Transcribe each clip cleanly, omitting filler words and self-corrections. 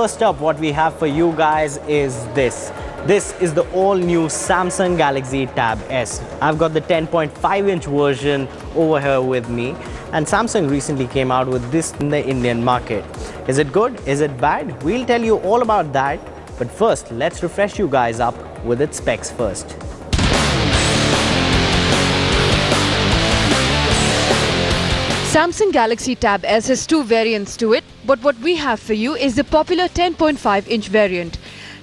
first up, what we have for you guys is this. This is the all-new Samsung Galaxy Tab S. I've got the 10.5-inch version over here with me, and Samsung recently came out with this in the Indian market. Is it good? Is it bad? We'll tell you all about that. But first, let's refresh you guys up with its specs first. Samsung Galaxy Tab S has two variants to it, but what we have for you is the popular 10.5-inch variant.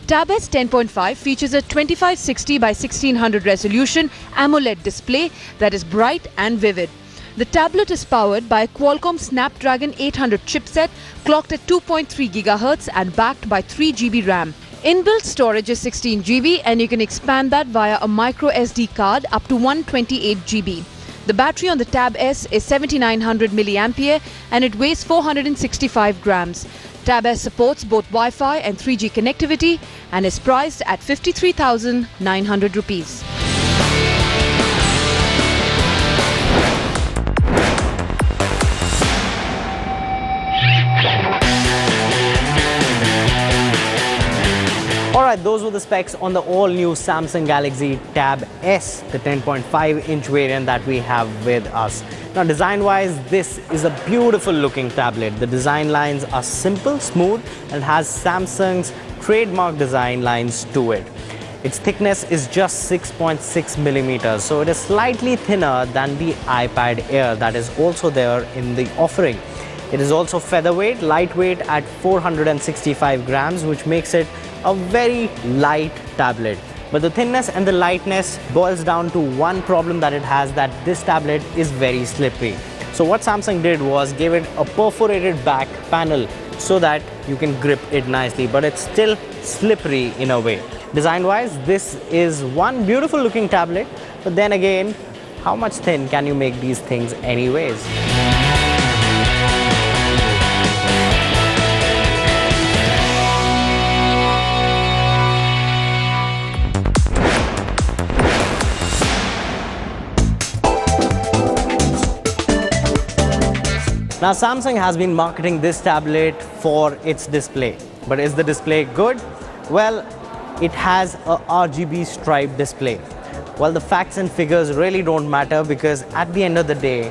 Tab S 10.5 features a 2560 by 1600 resolution AMOLED display that is bright and vivid. The tablet is powered by a Qualcomm Snapdragon 800 chipset clocked at 2.3 GHz and backed by 3 GB RAM. Inbuilt storage is 16 GB and you can expand that via a micro SD card up to 128 GB. The battery on the Tab S is 7900 mAh and it weighs 465 grams. Tab S supports both Wi-Fi and 3G connectivity and is priced at 53,900 rupees. Alright, those were the specs on the all-new Samsung Galaxy Tab S, the 10.5-inch variant that we have with us. Now, design-wise, this is a beautiful-looking tablet. The design lines are simple, smooth, and has Samsung's trademark design lines to it. Its thickness is just 6.6 millimeters, so it is slightly thinner than the iPad Air that is also there in the offering. It is also featherweight, lightweight at 465 grams, which makes it a very light tablet. But the thinness and the lightness boils down to one problem that it has, that this tablet is very slippery. So what Samsung did was gave it a perforated back panel so that you can grip it nicely, but it's still slippery in a way. Design-wise, this is one beautiful looking tablet, but then again, how much thin can you make these things anyways? Now, Samsung has been marketing this tablet for its display. But is the display good? Well, it has a RGB striped display. Well, the facts and figures really don't matter, because at the end of the day,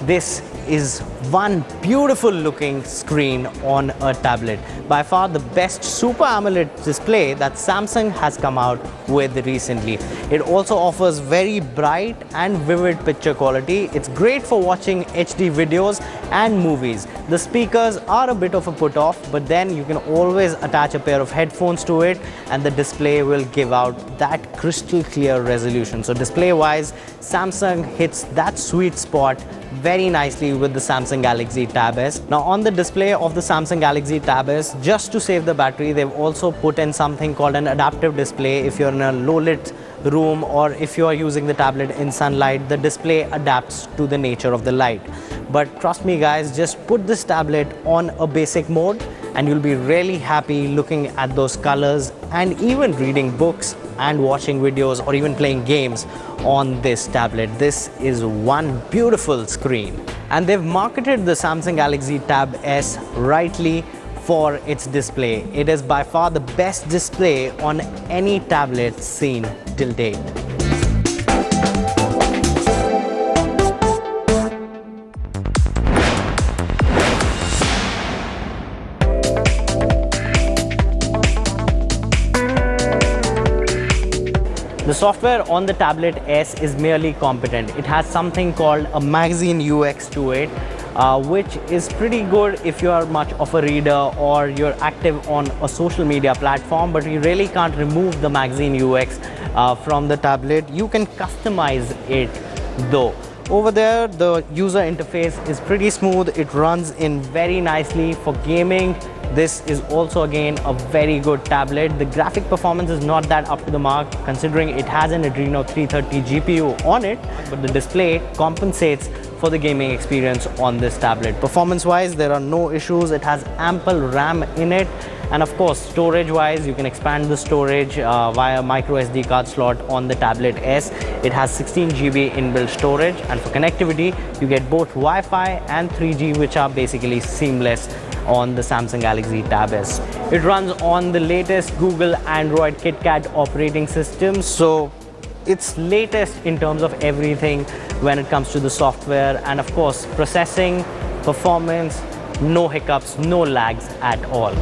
this is one beautiful looking screen on a tablet. By far the best Super AMOLED display that Samsung has come out with recently. It also offers very bright and vivid picture quality. It's great for watching HD videos and movies. The speakers are a bit of a put off, but then you can always attach a pair of headphones to it and the display will give out that crystal clear resolution. So display wise, Samsung hits that sweet spot very nicely with the Samsung Galaxy Tab S. Now, on the display of the Samsung Galaxy Tab S, just to save the battery, they've also put in something called an adaptive display. If you're in a low lit room or if you are using the tablet in sunlight, the display adapts to the nature of the light. But trust me guys, just put this tablet on a basic mode and you'll be really happy looking at those colors and even reading books and watching videos or even playing games on this tablet. This is one beautiful screen. And they've marketed the Samsung Galaxy Tab S rightly for its display. It is by far the best display on any tablet seen till date. The software on the tablet S is merely competent. It has something called a magazine UX to it, which is pretty good if you are much of a reader or you're active on a social media platform, but you really can't remove the magazine UX from the tablet. You can customize it though. Over there, the user interface is pretty smooth. It runs in very nicely for gaming. This is also again a very good tablet. The graphic performance is not that up to the mark considering it has an Adreno 330 GPU on it, but the display compensates for the gaming experience on this tablet. Performance wise, there are no issues. It has ample RAM in it, and of course storage wise, you can expand the storage via micro SD card slot on the tablet S. It has 16 GB inbuilt storage, and for connectivity you get both Wi-Fi and 3G, which are basically seamless on the Samsung Galaxy Tab S. It runs on the latest Google Android KitKat operating system, so it's latest in terms of everything when it comes to the software, and of course processing, performance, no hiccups, no lags at all.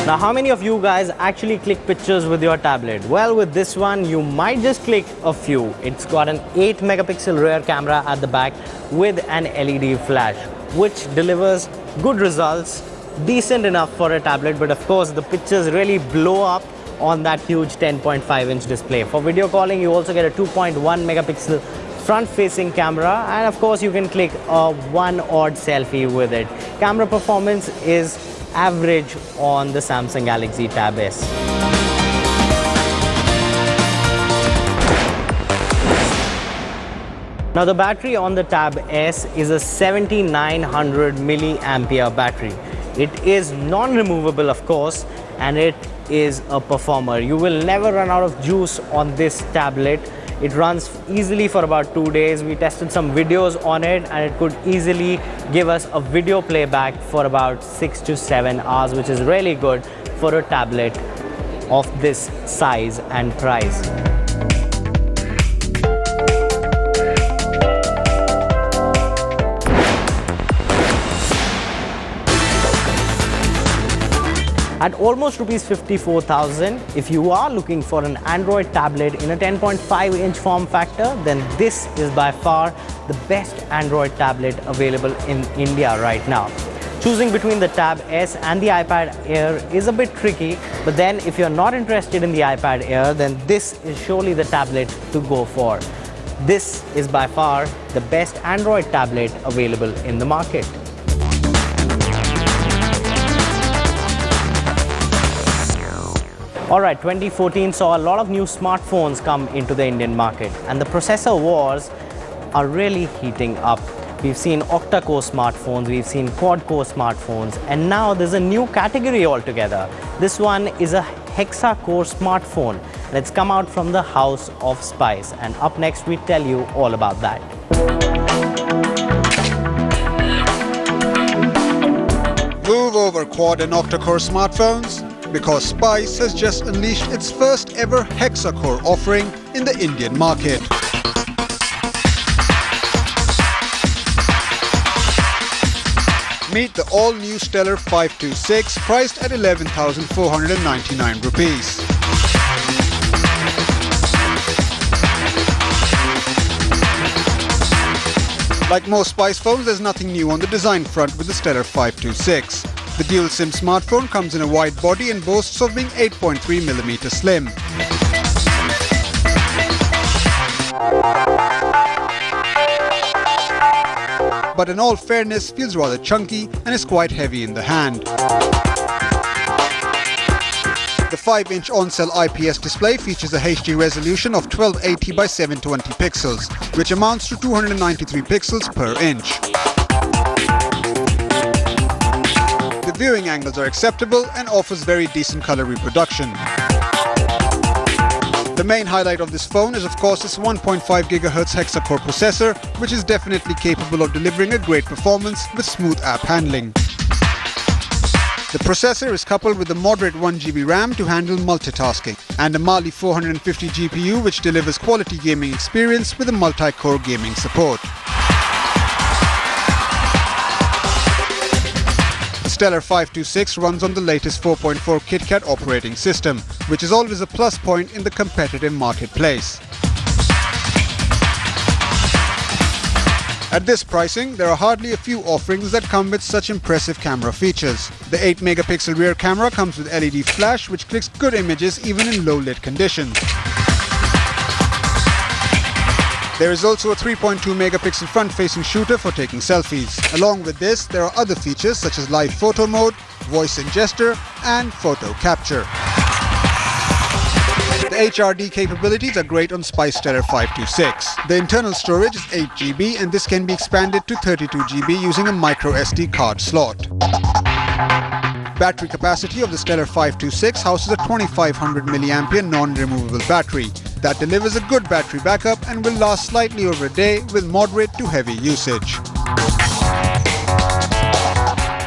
Now, how many of you guys actually click pictures with your tablet? Well, with this one, you might just click a few. It's got an 8 megapixel rear camera at the back with an LED flash, which delivers good results, decent enough for a tablet, but of course, the pictures really blow up on that huge 10.5-inch display. For video calling, you also get a 2.1 megapixel front-facing camera, and of course, you can click a one-odd selfie with it. Camera performance is average on the Samsung Galaxy Tab S. Now the battery on the Tab S is a 7900 milliampere battery. It is non-removable, of course, and it is a performer. You will never run out of juice on this tablet. It runs easily for about 2 days. We tested some videos on it, and it could easily give us a video playback for about 6 to 7 hours, which is really good for a tablet of this size and price. At almost rupees 54,000, if you are looking for an Android tablet in a 10.5-inch form factor, then this is by far the best Android tablet available in India right now. Choosing between the Tab S and the iPad Air is a bit tricky, but then if you're not interested in the iPad Air, then this is surely the tablet to go for. This is by far the best Android tablet available in the market. Alright, 2014 saw a lot of new smartphones come into the Indian market, and the processor wars are really heating up. We've seen octa-core smartphones, we've seen quad-core smartphones, and now there's a new category altogether. This one is a hexa-core smartphone, and it's come out from the house of Spice. And up next, we tell you all about that. Move over quad and octa-core smartphones, because Spice has just unleashed its first ever hexa-core offering in the Indian market. Meet the all-new Stellar 526, priced at 11,499 rupees. Like most Spice phones, there's nothing new on the design front with the Stellar 526. The dual SIM smartphone comes in a wide body and boasts of being 8.3mm slim. But in all fairness, feels rather chunky and is quite heavy in the hand. The 5-inch on-cell IPS display features a HD resolution of 1280 by 720 pixels, which amounts to 293 pixels per inch. The viewing angles are acceptable and offers very decent color reproduction. The main highlight of this phone is of course its 1.5 GHz hexa-core processor, which is definitely capable of delivering a great performance with smooth app handling. The processor is coupled with a moderate 1GB RAM to handle multitasking, and a Mali 450 GPU which delivers quality gaming experience with a multi-core gaming support. The Stellar 526 runs on the latest 4.4 KitKat operating system, which is always a plus point in the competitive marketplace. At this pricing, there are hardly a few offerings that come with such impressive camera features. The 8 megapixel rear camera comes with LED flash, which clicks good images even in low lit conditions. There is also a 3.2 megapixel front-facing shooter for taking selfies. Along with this, there are other features such as live photo mode, voice and gesture, and photo capture. The HRD capabilities are great on Spice Stellar 526. The internal storage is 8GB, and this can be expanded to 32GB using a micro SD card slot. Battery capacity of the Stellar 526 houses a 2500 mAh non-removable battery that delivers a good battery backup and will last slightly over a day with moderate to heavy usage.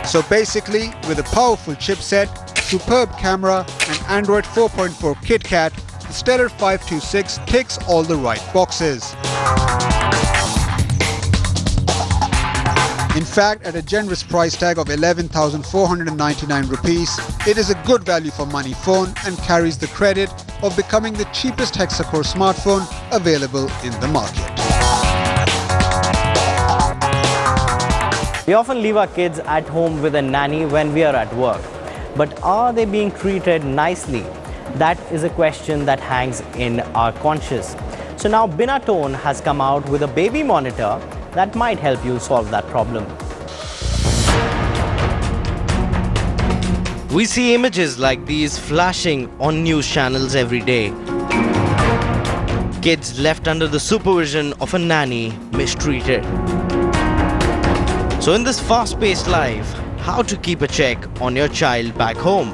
So basically, with a powerful chipset, superb camera and Android 4.4 KitKat, the Stellar 526 ticks all the right boxes. In fact, at a generous price tag of 11,499 rupees, it is a good value for money phone and carries the credit of becoming the cheapest hexa-core smartphone available in the market. We often leave our kids at home with a nanny when we are at work. But are they being treated nicely? That is a question that hangs in our conscience. So now Binatone has come out with a baby monitor that might help you solve that problem. We see images like these flashing on news channels every day. Kids left under the supervision of a nanny mistreated. So in this fast-paced life, how to keep a check on your child back home?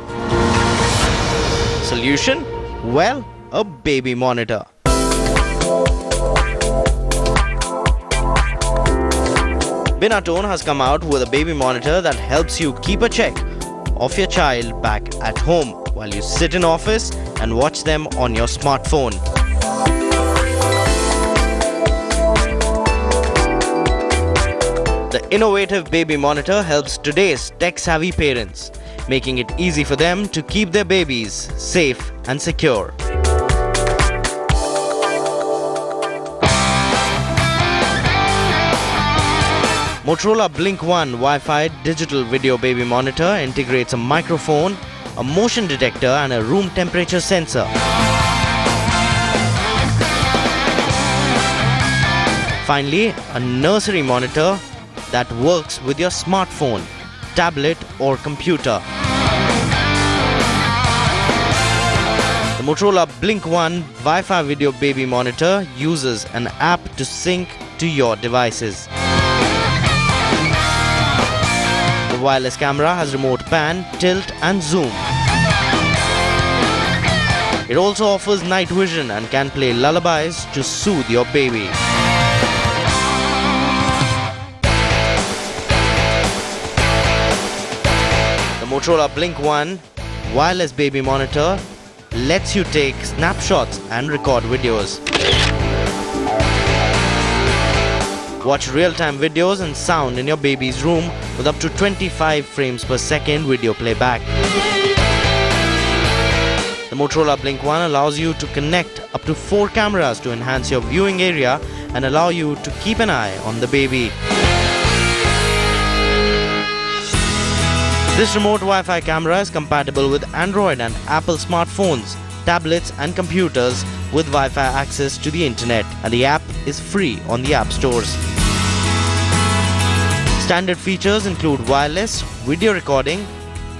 Solution? Well, a baby monitor. Binatone has come out with a baby monitor that helps you keep a check of your child back at home while you sit in office and watch them on your smartphone. The innovative baby monitor helps today's tech-savvy parents, making it easy for them to keep their babies safe and secure. Motorola Blink One Wi-Fi digital video baby monitor integrates a microphone, a motion detector and a room temperature sensor. Finally, a nursery monitor that works with your smartphone, tablet or computer. The Motorola Blink One Wi-Fi video baby monitor uses an app to sync to your devices. The wireless camera has remote pan, tilt and zoom. It also offers night vision and can play lullabies to soothe your baby. The Motorola Blink One wireless baby monitor lets you take snapshots and record videos. Watch real-time videos and sound in your baby's room with up to 25 frames per second video playback. The Motorola Blink One allows you to connect up to 4 cameras to enhance your viewing area and allow you to keep an eye on the baby. This remote Wi-Fi camera is compatible with Android and Apple smartphones, tablets and computers with Wi-Fi access to the internet, and the app is free on the app stores. Standard features include wireless, video recording,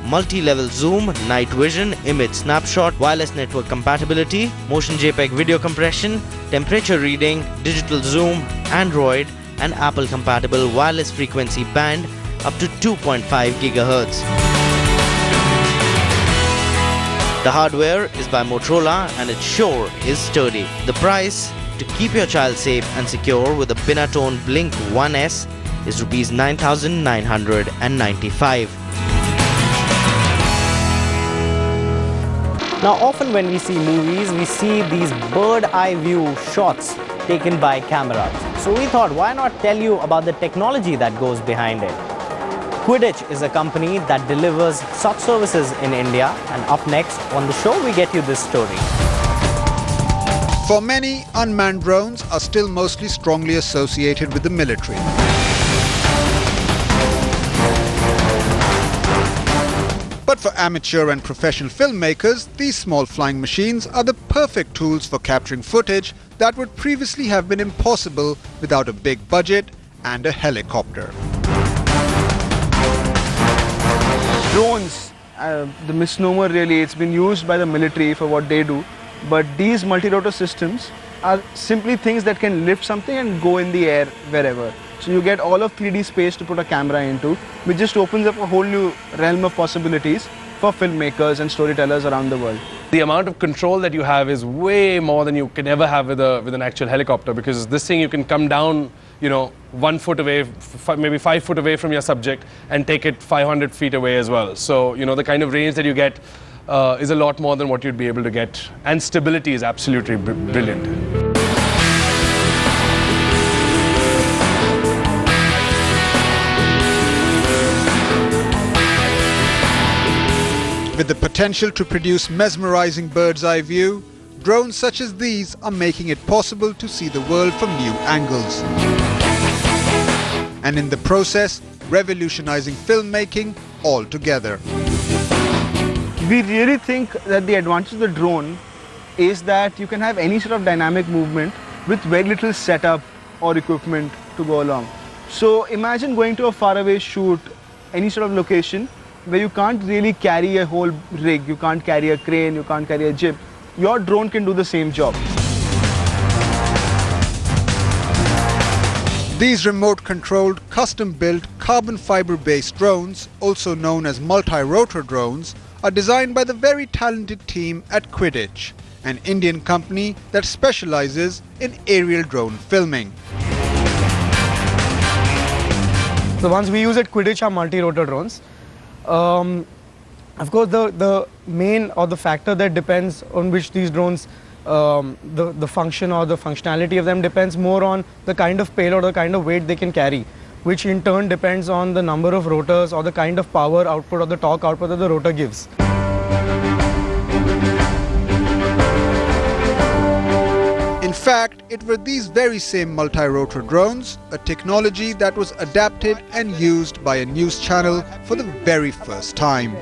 multi-level zoom, night vision, image snapshot, wireless network compatibility, motion JPEG video compression, temperature reading, digital zoom, Android and Apple compatible wireless frequency band up to 2.5 GHz. The hardware is by Motorola and it sure is sturdy. The price to keep your child safe and secure with the Binatone Blink 1S is Rs 9,995. Now often when we see movies, we see these bird-eye view shots taken by cameras. So we thought, why not tell you about the technology that goes behind it? Quidich is a company that delivers such services in India, and up next on the show we get you this story. For many, unmanned drones are still mostly strongly associated with the military. But for amateur and professional filmmakers, these small flying machines are the perfect tools for capturing footage that would previously have been impossible without a big budget and a helicopter. Drones, the misnomer really, it's been used by the military for what they do, but these multi-rotor systems are simply things that can lift something and go in the air wherever. So you get all of 3D space to put a camera into, which just opens up a whole new realm of possibilities for filmmakers and storytellers around the world. The amount of control that you have is way more than you can ever have with an actual helicopter, because this thing you can come down, 1 foot away, maybe 5 foot away from your subject and take it 500 feet away as well. So, the kind of range that you get is a lot more than what you'd be able to get. And stability is absolutely brilliant. With the potential to produce mesmerizing bird's eye view, drones such as these are making it possible to see the world from new angles. And in the process, revolutionizing filmmaking altogether. We really think that the advantage of the drone is that you can have any sort of dynamic movement with very little setup or equipment to go along. So imagine going to a faraway shoot, any sort of location, where you can't really carry a whole rig, you can't carry a crane, you can't carry a jib. Your drone can do the same job. These remote-controlled, custom-built, carbon fiber-based drones, also known as multi-rotor drones, are designed by the very talented team at Quidich, an Indian company that specializes in aerial drone filming. The ones we use at Quidich are multi-rotor drones. Of course, the main or the factor that depends on which these drones, the function or the functionality of them depends more on the kind of payload or the kind of weight they can carry, which in turn depends on the number of rotors or the kind of power output or the torque output that the rotor gives. In fact, it were these very same multi-rotor drones, a technology that was adapted and used by a news channel for the very first time.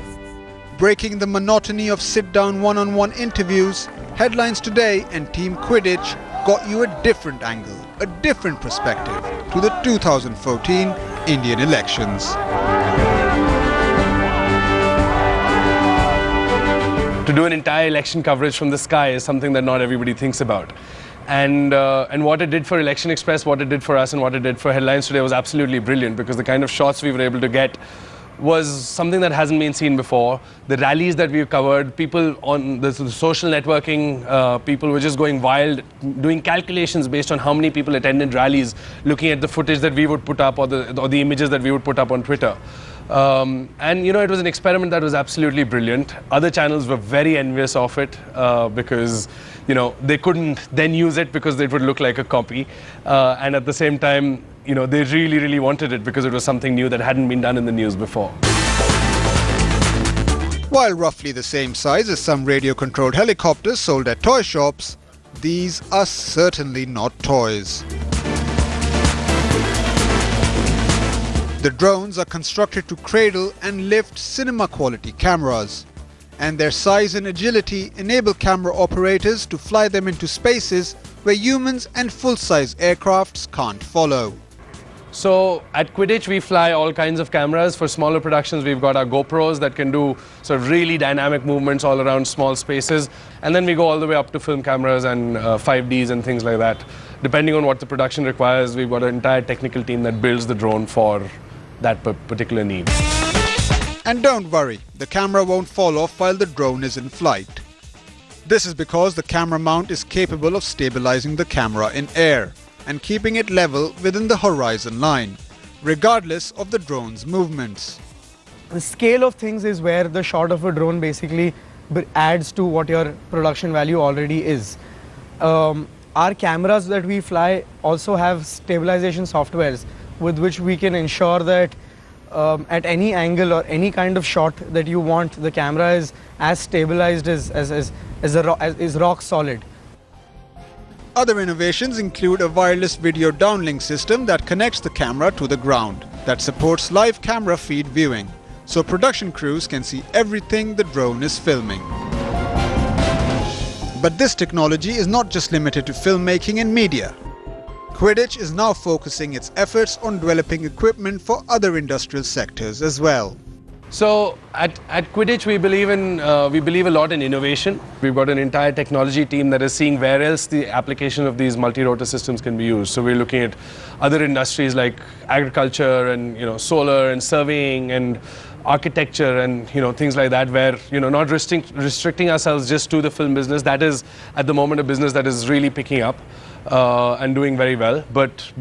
Breaking the monotony of sit-down one-on-one interviews, Headlines Today and Team Quidich got you a different angle, a different perspective to the 2014 Indian elections. To do an entire election coverage from the sky is something that not everybody thinks about. And what it did for Election Express, what it did for us and what it did for Headlines Today was absolutely brilliant, because the kind of shots we were able to get was something that hasn't been seen before. The rallies that we covered, people on the social networking, people were just going wild, doing calculations based on how many people attended rallies, looking at the footage that we would put up or the images that we would put up on Twitter. And it was an experiment that was absolutely brilliant. Other channels were very envious of it because they couldn't then use it because it would look like a copy. And at the same time, they really, really wanted it because it was something new that hadn't been done in the news before. While roughly the same size as some radio-controlled helicopters sold at toy shops, these are certainly not toys. The drones are constructed to cradle and lift cinema-quality cameras, and their size and agility enable camera operators to fly them into spaces where humans and full-size aircrafts can't follow. So at Quidich we fly all kinds of cameras. For smaller productions we've got our GoPros that can do sort of really dynamic movements all around small spaces, and then we go all the way up to film cameras and 5Ds and things like that. Depending on what the production requires, we've got an entire technical team that builds the drone for that particular need. And don't worry, the camera won't fall off while the drone is in flight. This is because the camera mount is capable of stabilizing the camera in air and keeping it level within the horizon line, regardless of the drone's movements. The scale of things is where the shot of a drone basically adds to what your production value already is. Our cameras that we fly also have stabilization softwares with which we can ensure that at any angle or any kind of shot that you want, the camera is as stabilized as rock solid. Other innovations include a wireless video downlink system that connects the camera to the ground, that supports live camera feed viewing, so production crews can see everything the drone is filming. But this technology is not just limited to filmmaking and media. Quidich is now focusing its efforts on developing equipment for other industrial sectors as well. So at Quidich we believe a lot in innovation. We've got an entire technology team that is seeing where else the application of these multi-rotor systems can be used. So we're looking at other industries like agriculture and solar and surveying and architecture and things like that, where not restricting ourselves just to the film business. That is at the moment a business that is really picking up and doing very well, but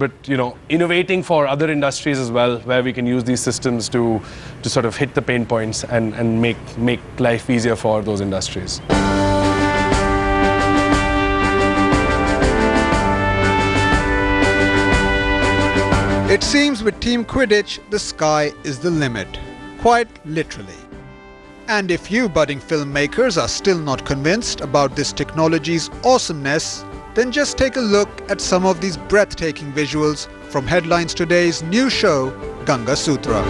innovating for other industries as well, where we can use these systems to sort of hit the pain points and make life easier for those industries. It seems with Team Quidich, the sky is the limit, quite literally. And if you budding filmmakers are still not convinced about this technology's awesomeness, then just take a look at some of these breathtaking visuals from Headlines Today's new show, Ganga Sutra.